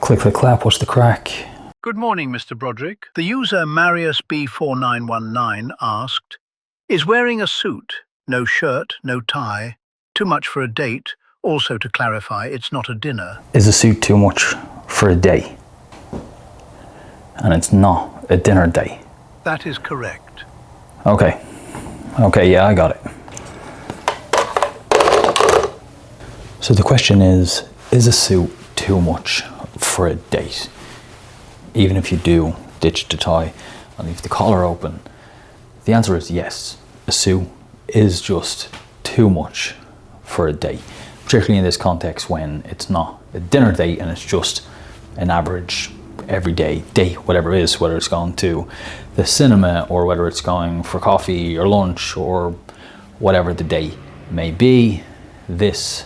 Click, click, clap, what's the crack? Good morning, Mr. Broderick. The user Marius B4919 asked, is wearing a suit, no shirt, no tie, too much for a date? Also to clarify, it's not a dinner. Is a suit too much for a day? And it's not a dinner date? That is correct. Okay, yeah, I got it. So the question is a suit too much for a date? Even if you do ditch the tie and leave the collar open, the answer is yes. A suit is just too much for a date, particularly in this context when it's not a dinner date and it's just an average everyday date, whatever it is, whether it's going to the cinema or whether it's going for coffee or lunch or whatever the date may be. This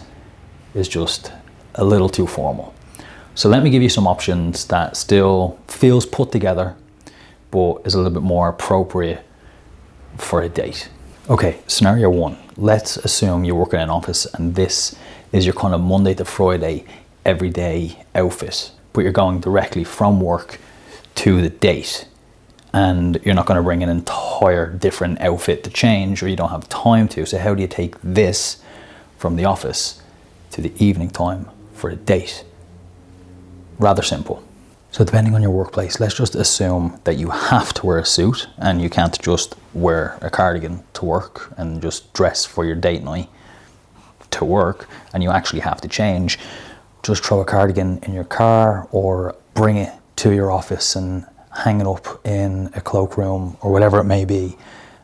is just a little too formal. So let me give you some options that still feels put together, but is a little bit more appropriate for a date. Okay, scenario one. Let's assume you work in an office and this is your kind of Monday to Friday everyday outfit, but you're going directly from work to the date and you're not going to bring an entire different outfit to change, or you don't have time to. So how do you take this from the office to the evening time for a date? Rather simple. So depending on your workplace, let's just assume that you have to wear a suit and you can't just wear a cardigan to work and just dress for your date night to work, and you actually have to change. Just throw a cardigan in your car or bring it to your office and hang it up in a cloakroom or whatever it may be.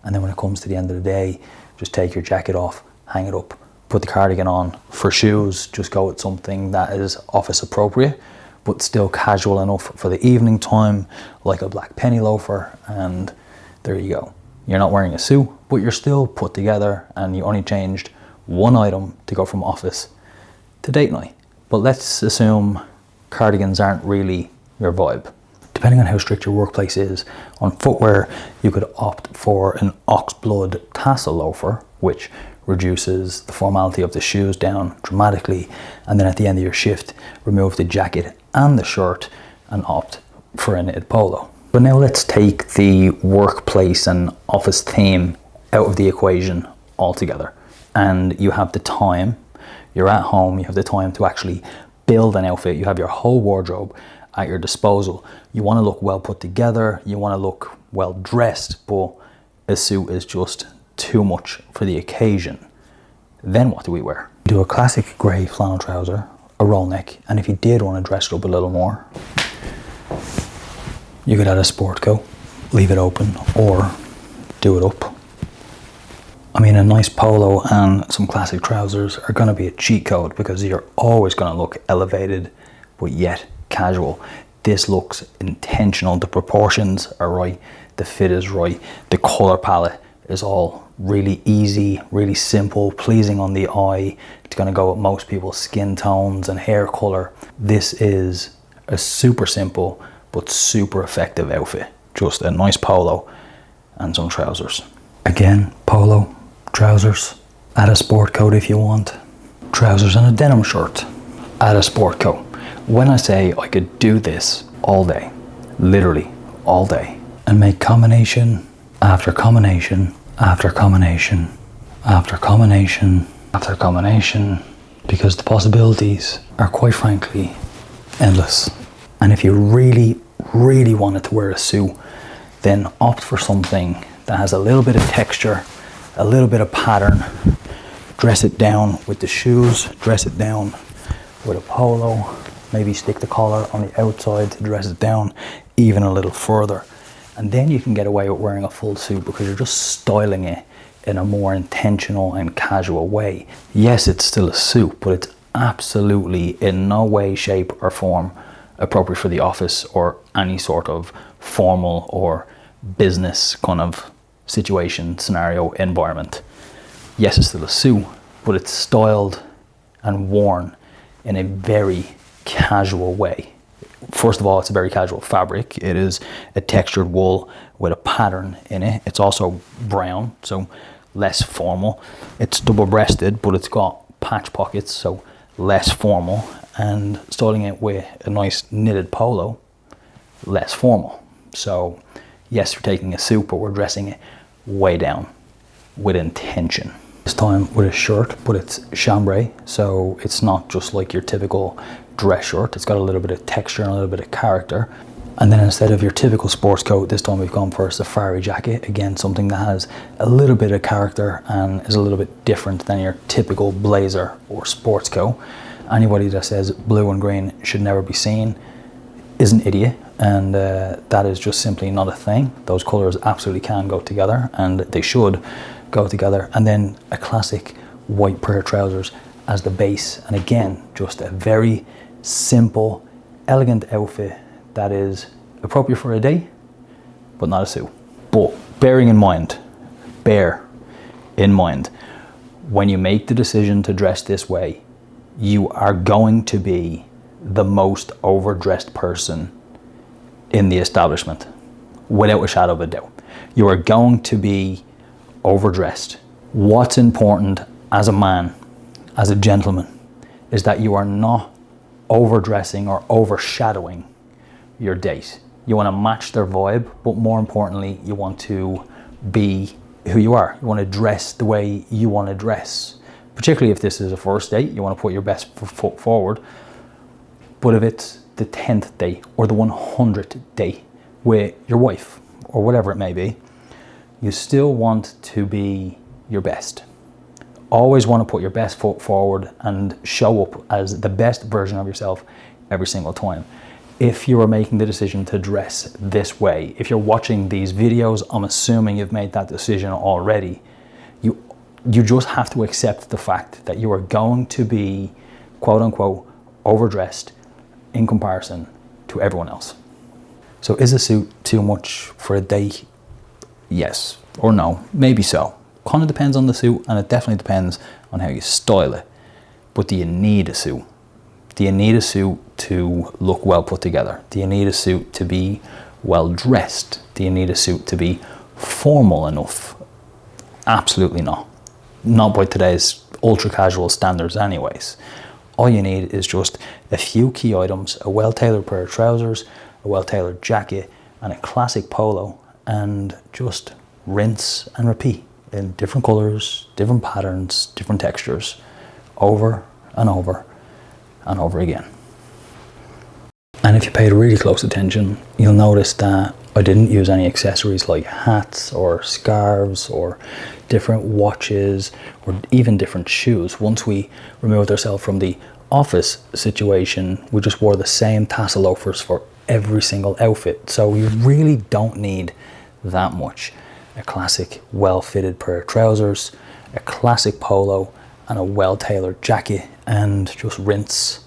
And then when it comes to the end of the day, just take your jacket off, hang it up, put the cardigan on. For shoes, just go with something that is office appropriate, but still casual enough for the evening time, like a black penny loafer, and there you go. You're not wearing a suit, but you're still put together and you only changed one item to go from office to date night. But let's assume cardigans aren't really your vibe. Depending on how strict your workplace is, on footwear, you could opt for an oxblood tassel loafer, which reduces the formality of the shoes down dramatically, and then at the end of your shift, remove the jacket and the shirt and opt for a knitted polo. But now let's take the workplace and office theme out of the equation altogether. And you have the time, you're at home, you have the time to actually build an outfit, you have your whole wardrobe at your disposal. You want to look well put together, you want to look well dressed, but a suit is just too much for the occasion. Then what do we wear? Do a classic grey flannel trouser, a roll neck, and if you did want to dress it up a little more, you could add a sport coat, leave it open, or do it up. I mean, a nice polo and some classic trousers are going to be a cheat code because you're always going to look elevated, but yet casual. This looks intentional. The proportions are right, the fit is right, the color palette is all really easy, really simple, pleasing on the eye. It's going to go with most people's skin tones and hair color. This is a super simple but super effective outfit. Just a nice polo and some trousers. Again, polo, trousers, add a sport coat if you want. Trousers and a denim shirt, add a sport coat. When I say I could do this all day, literally all day, and make combination after combination after combination after combination after combination, because the possibilities are quite frankly endless. And if you really, really wanted to wear a suit, then opt for something that has a little bit of texture, a little bit of pattern. Dress it down with the shoes, dress it down with a polo, maybe stick the collar on the outside to dress it down even a little further. And then you can get away with wearing a full suit because you're just styling it in a more intentional and casual way. Yes, it's still a suit, but it's absolutely in no way, shape or form appropriate for the office or any sort of formal or business kind of situation, scenario, environment. Yes, it's still a suit, but it's styled and worn in a very casual way. First of all, it's a very casual fabric. It is a textured wool with a pattern in it. It's also brown, so less formal. It's double-breasted, but it's got patch pockets, so less formal. and styling it with a nice knitted polo, less formal. So yes, we're taking a suit, but we're dressing it way down with intention. This time with a shirt, but it's chambray, so it's not just like your typical dress shirt. It's got a little bit of texture and a little bit of character. And then instead of your typical sports coat, this time we've gone for a safari jacket. Again, something that has a little bit of character and is a little bit different than your typical blazer or sports coat. Anybody that says blue and green should never be seen is an idiot, and that is just simply not a thing. Those colors absolutely can go together, and they should go together. And then a classic white pair of trousers as the base, and again, just a very simple, elegant outfit that is appropriate for a day, but not a suit. But bear in mind, when you make the decision to dress this way, you are going to be the most overdressed person in the establishment, without a shadow of a doubt. You are going to be overdressed. What's important as a man, as a gentleman, is that you are not overdressing or overshadowing your date. You want to match their vibe, but more importantly, you want to be who you are. You want to dress the way you want to dress. Particularly if this is a first date, you want to put your best foot forward. But if it's the 10th date or the 100th date with your wife or whatever it may be, you still want to be your best. Always want to put your best foot forward and show up as the best version of yourself every single time. If you are making the decision to dress this way, if you're watching these videos, I'm assuming you've made that decision already. You just have to accept the fact that you are going to be, quote unquote, overdressed in comparison to everyone else. So is a suit too much for a date? Yes or no, maybe so. Kind of depends on the suit, and it definitely depends on how you style it. But do you need a suit? Do you need a suit to look well put together? Do you need a suit to be well dressed? Do you need a suit to be formal enough? Absolutely not. Not by today's ultra casual standards anyways. All you need is just a few key items, a well-tailored pair of trousers, a well-tailored jacket, and a classic polo, and just rinse and repeat in different colors, different patterns, different textures, over and over and over again. And if you paid really close attention, you'll notice that I didn't use any accessories like hats or scarves or different watches or even different shoes. Once we removed ourselves from the office situation, we just wore the same tassel loafers for every single outfit. So you really don't need that much. A classic well-fitted pair of trousers, a classic polo, and a well-tailored jacket, and just rinse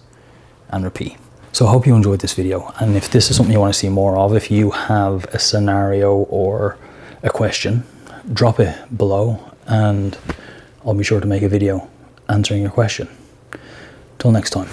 and repeat. So I hope you enjoyed this video, and if this is something you want to see more of, if you have a scenario or a question, drop it below and I'll be sure to make a video answering your question. Till next time.